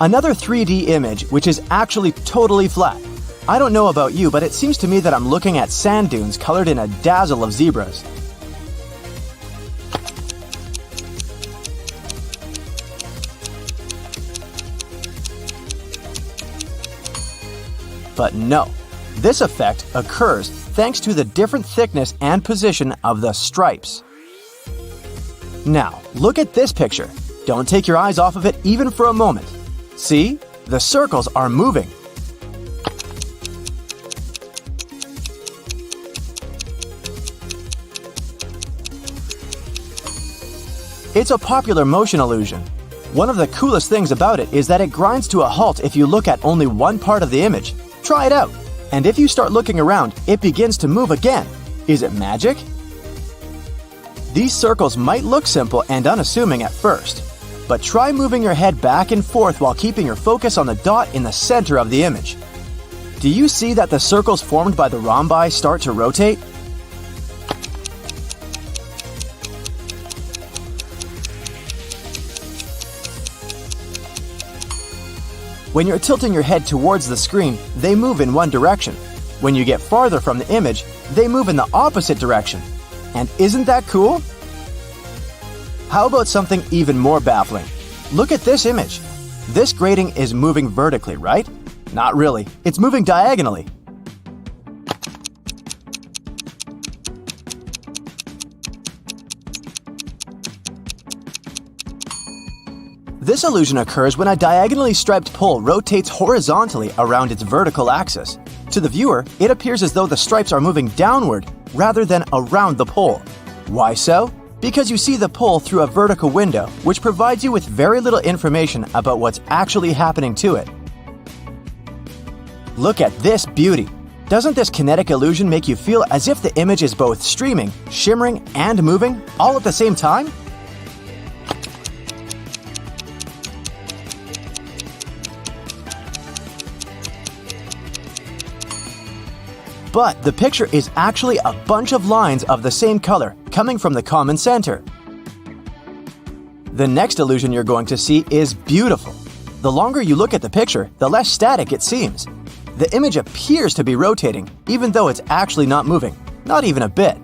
Speaker 2: Another 3D image, which is actually totally flat. I don't know about you, but it seems to me that I'm looking at sand dunes colored in a dazzle of zebras. But no, this effect occurs thanks to the different thickness and position of the stripes. Now, look at this picture. Don't take your eyes off of it even for a moment. See? The circles are moving. It's a popular motion illusion. One of the coolest things about it is that it grinds to a halt if you look at only one part of the image. Try it out. And if you start looking around, it begins to move again. Is it magic? These circles might look simple and unassuming at first, but try moving your head back and forth while keeping your focus on the dot in the center of the image. Do you see that the circles formed by the rhombi start to rotate? When you're tilting your head towards the screen, they move in one direction. When you get farther from the image, they move in the opposite direction. And isn't that cool? How about something even more baffling? Look at this image. This grating is moving vertically, right? Not really. It's moving diagonally. This illusion occurs when a diagonally striped pole rotates horizontally around its vertical axis. To the viewer, it appears as though the stripes are moving downward rather than around the pole. Why so? Because you see the pole through a vertical window, which provides you with very little information about what's actually happening to it. Look at this beauty! Doesn't this kinetic illusion make you feel as if the image is both streaming, shimmering, and moving all at the same time? But the picture is actually a bunch of lines of the same color coming from the common center. The next illusion you're going to see is beautiful. The longer you look at the picture, the less static it seems. The image appears to be rotating, even though it's actually not moving, not even a bit.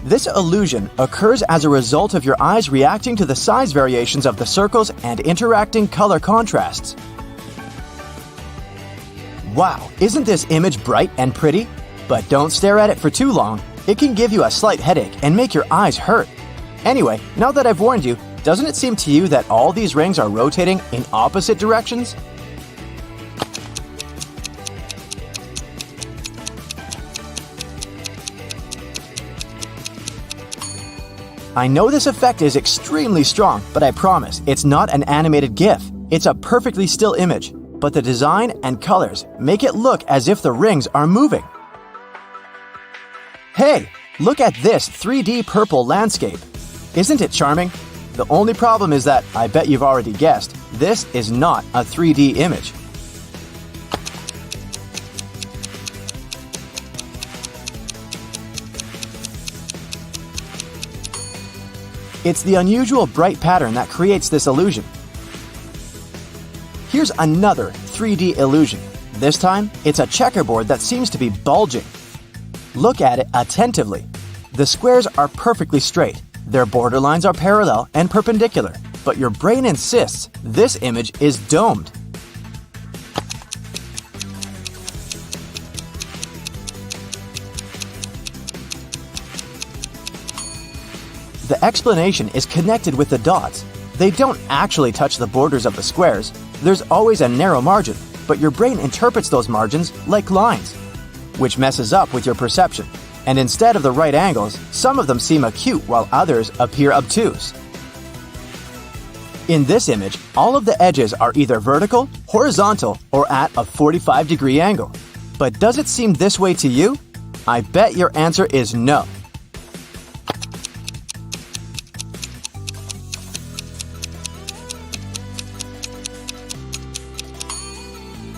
Speaker 2: This illusion occurs as a result of your eyes reacting to the size variations of the circles and interacting color contrasts. Wow, isn't this image bright and pretty? But don't stare at it for too long. It can give you a slight headache and make your eyes hurt. Anyway, now that I've warned you, Doesn't it seem to you that all these rings are rotating in opposite directions? I know this effect is extremely strong, but I promise it's not an animated GIF. It's a perfectly still image, but the design and colors make it look as if the rings are moving. Hey, look at this 3D purple landscape. Isn't it charming? The only problem is that, I bet you've already guessed, this is not a 3D image. It's the unusual bright pattern that creates this illusion. Here's another 3D illusion. This time, it's a checkerboard that seems to be bulging. Look at it attentively. The squares are perfectly straight. Their borderlines are parallel and perpendicular, but your brain insists this image is domed. The explanation is connected with the dots. They don't actually touch the borders of the squares. There's always a narrow margin, but your brain interprets those margins like lines, which messes up with your perception. And instead of the right angles, some of them seem acute while others appear obtuse. In this image, all of the edges are either vertical, horizontal, or at a 45-degree angle. But does it seem this way to you? I bet your answer is no.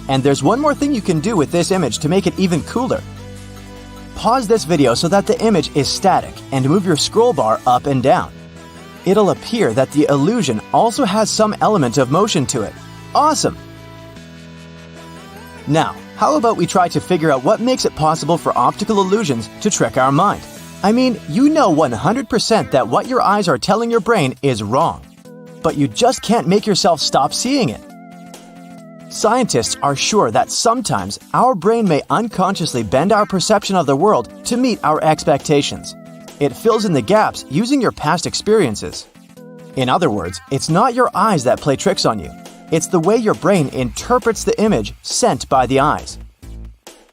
Speaker 2: And there's one more thing you can do with this image to make it even cooler. Pause this video so that the image is static and move your scroll bar up and down. It'll appear that the illusion also has some element of motion to it. Awesome! Now, how about we try to figure out what makes it possible for optical illusions to trick our mind? I mean, you know 100% that what your eyes are telling your brain is wrong, but you just can't make yourself stop seeing it. Scientists are sure that sometimes our brain may unconsciously bend our perception of the world to meet our expectations. It fills in the gaps using your past experiences. In other words, it's not your eyes that play tricks on you. It's the way your brain interprets the image sent by the eyes.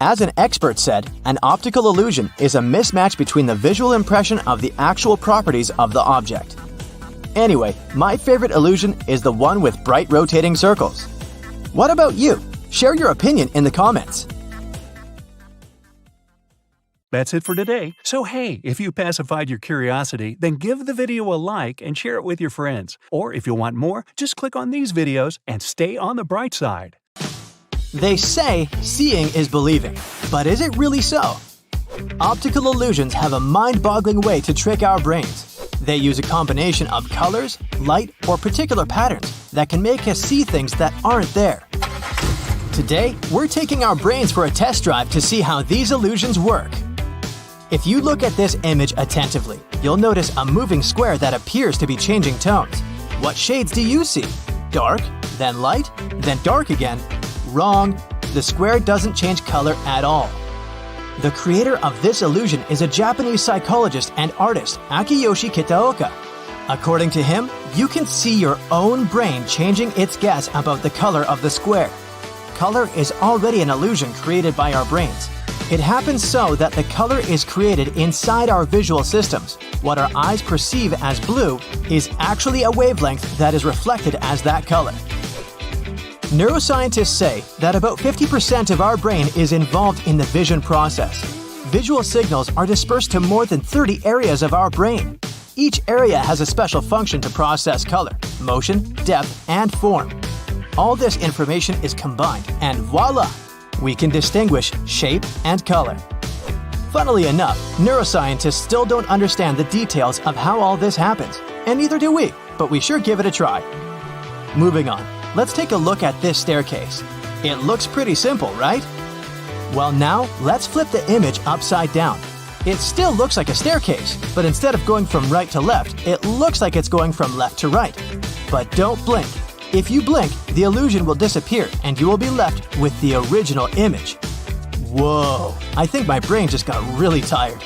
Speaker 2: As an expert said, an optical illusion is a mismatch between the visual impression of the actual properties of the object. Anyway, my favorite illusion is the one with bright rotating circles. What about you? Share your opinion in the comments.
Speaker 1: That's it for today. So hey, if you pacified your curiosity, then give the video a like and share it with your friends. Or if you want more, just click on these videos and stay on the bright side.
Speaker 2: They say seeing is believing, but is it really so? Optical illusions have a mind-boggling way to trick our brains. They use a combination of colors, light, or particular patterns that can make us see things that aren't there. Today, we're taking our brains for a test drive to see how these illusions work. If you look at this image attentively, you'll notice a moving square that appears to be changing tones. What shades do you see? Dark, then light, then dark again. Wrong. The square doesn't change color at all. The creator of this illusion is a Japanese psychologist and artist, Akiyoshi Kitaoka. According to him, you can see your own brain changing its guess about the color of the square. Color is already an illusion created by our brains. It happens so that the color is created inside our visual systems. What our eyes perceive as blue is actually a wavelength that is reflected as that color. Neuroscientists say that about 50% of our brain is involved in the vision process. Visual signals are dispersed to more than 30 areas of our brain. Each area has a special function to process color, motion, depth, and form. All this information is combined, and voila! We can distinguish shape and color. Funnily enough, neuroscientists still don't understand the details of how all this happens, and neither do we, but we sure give it a try. Moving on. Let's take a look at this staircase. It looks pretty simple, right? Well now, let's flip the image upside down. It still looks like a staircase, but instead of going from right to left, it looks like it's going from left to right. But don't blink. If you blink, the illusion will disappear and you will be left with the original image. Whoa, I think my brain just got really tired.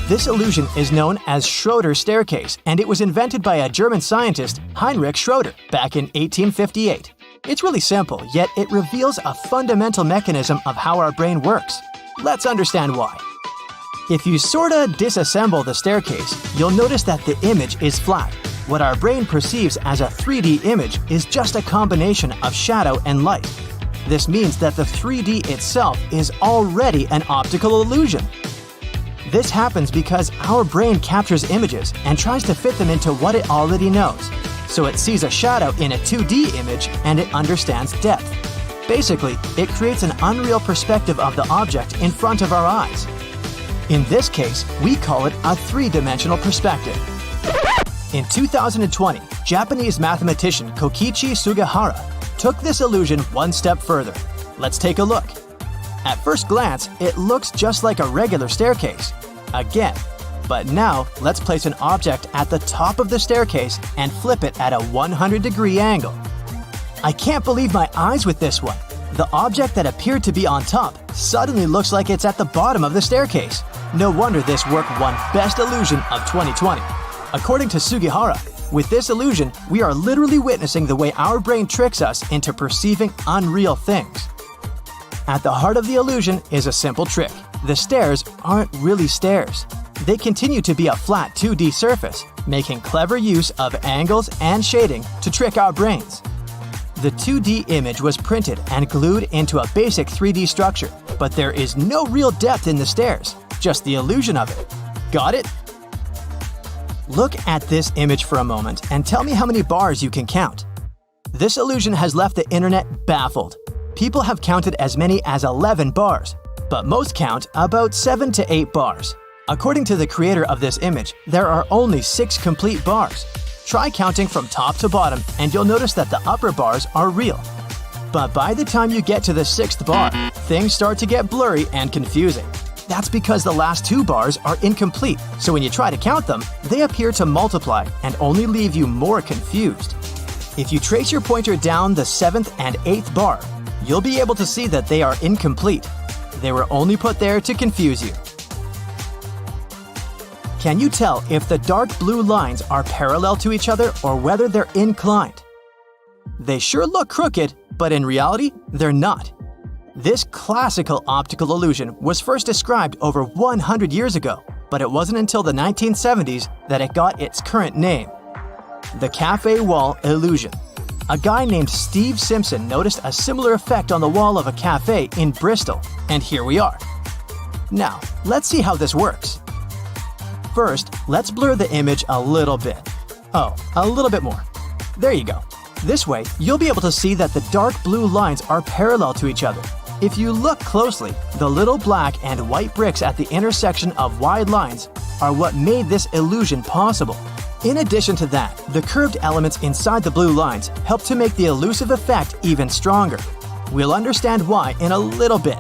Speaker 2: This illusion is known as Schroeder's staircase, and it was invented by a German scientist, Heinrich Schroeder, back in 1858. It's really simple, yet it reveals a fundamental mechanism of how our brain works. Let's understand why. If you sorta disassemble the staircase, you'll notice that the image is flat. What our brain perceives as a 3D image is just a combination of shadow and light. This means that the 3D itself is already an optical illusion. This happens because our brain captures images and tries to fit them into what it already knows. So it sees a shadow in a 2D image and it understands depth. Basically, it creates an unreal perspective of the object in front of our eyes. In this case, we call it a three-dimensional perspective. In 2020, Japanese mathematician Kokichi Sugihara took this illusion one step further. Let's take a look. At first glance, it looks just like a regular staircase. Again. But now, let's place an object at the top of the staircase and flip it at a 100-degree angle. I can't believe my eyes with this one. The object that appeared to be on top suddenly looks like it's at the bottom of the staircase. No wonder this work won Best Illusion of 2020. According to Sugihara, with this illusion, we are literally witnessing the way our brain tricks us into perceiving unreal things. At the heart of the illusion is a simple trick. The stairs aren't really stairs. They continue to be a flat 2D surface, making clever use of angles and shading to trick our brains. The 2D image was printed and glued into a basic 3D structure, but there is no real depth in the stairs, just the illusion of it. Got it? Look at this image for a moment and tell me how many bars you can count. This illusion has left the internet baffled. People have counted as many as 11 bars, but most count about 7 to 8 bars. According to the creator of this image, there are only 6 complete bars. Try counting from top to bottom and you'll notice that the upper bars are real. But by the time you get to the 6th bar, things start to get blurry and confusing. That's because the last 2 bars are incomplete, so when you try to count them, they appear to multiply and only leave you more confused. If you trace your pointer down the 7th and 8th bar, you'll be able to see that they are incomplete. They were only put there to confuse you. Can you tell if the dark blue lines are parallel to each other or whether they're inclined? They sure look crooked, but in reality, they're not. This classical optical illusion was first described over 100 years ago, but it wasn't until the 1970s that it got its current name. The cafe wall illusion. A guy named Steve Simpson noticed a similar effect on the wall of a cafe in Bristol, and here we are. Now, let's see how this works. First, let's blur the image a little bit. Oh, a little bit more. There you go. This way, you'll be able to see that the dark blue lines are parallel to each other. If you look closely, the little black and white bricks at the intersection of wide lines are what made this illusion possible. In addition to that, the curved elements inside the blue lines help to make the elusive effect even stronger. We'll understand why in a little bit.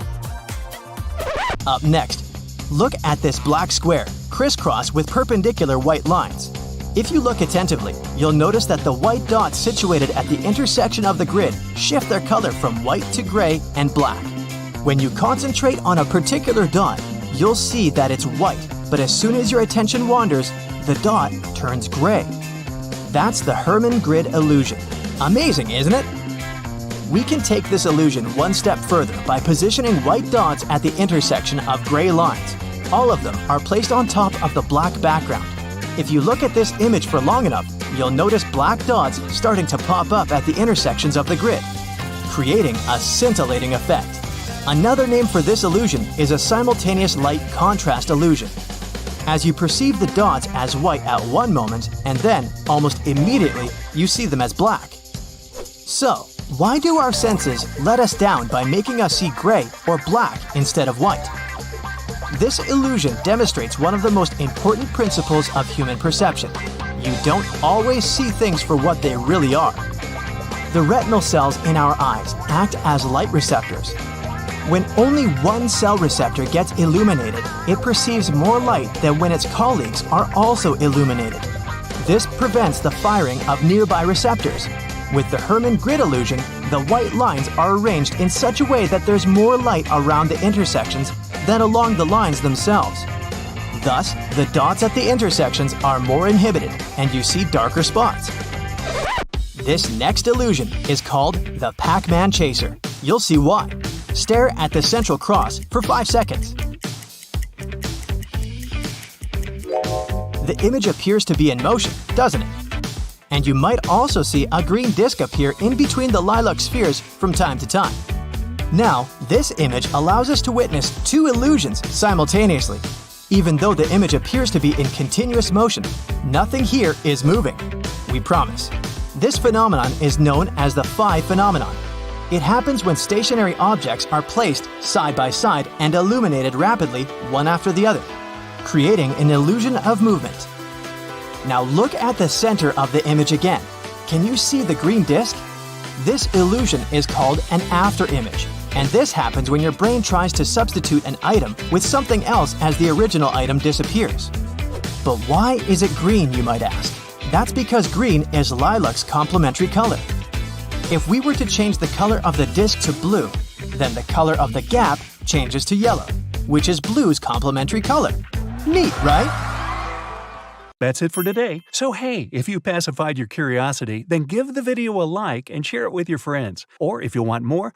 Speaker 2: Up next, look at this black square, crisscrossed with perpendicular white lines. If you look attentively, you'll notice that the white dots situated at the intersection of the grid shift their color from white to gray and black. When you concentrate on a particular dot, you'll see that it's white, but as soon as your attention wanders, the dot turns gray. That's the Hermann grid illusion. Amazing, isn't it? We can take this illusion one step further by positioning white dots at the intersection of gray lines. All of them are placed on top of the black background. If you look at this image for long enough, you'll notice black dots starting to pop up at the intersections of the grid, creating a scintillating effect. Another name for this illusion is a simultaneous light contrast illusion. As you perceive the dots as white at one moment, and then, almost immediately, you see them as black. So, why do our senses let us down by making us see gray or black instead of white? This illusion demonstrates one of the most important principles of human perception. You don't always see things for what they really are. The retinal cells in our eyes act as light receptors. When only one cell receptor gets illuminated, it perceives more light than when its colleagues are also illuminated. This prevents the firing of nearby receptors. With the Hermann grid illusion, the white lines are arranged in such a way that there's more light around the intersections than along the lines themselves. Thus, the dots at the intersections are more inhibited and you see darker spots. This next illusion is called the Pac-Man chaser. You'll see why. Stare at the central cross for 5 seconds. The image appears to be in motion, doesn't it? And you might also see a green disc appear in between the lilac spheres from time to time. Now, this image allows us to witness 2 illusions simultaneously. Even though the image appears to be in continuous motion, nothing here is moving. We promise. This phenomenon is known as the phi phenomenon. It happens when stationary objects are placed side by side and illuminated rapidly one after the other, creating an illusion of movement. Now look at the center of the image again. Can you see the green disc? This illusion is called an afterimage, and this happens when your brain tries to substitute an item with something else as the original item disappears. But why is it green, you might ask? That's because green is lilac's complementary color. If we were to change the color of the disc to blue, then the color of the gap changes to yellow, which is blue's complementary color. Neat, right?
Speaker 1: That's it for today. So hey, if you pacified your curiosity, then give the video a like and share it with your friends. Or if you want more,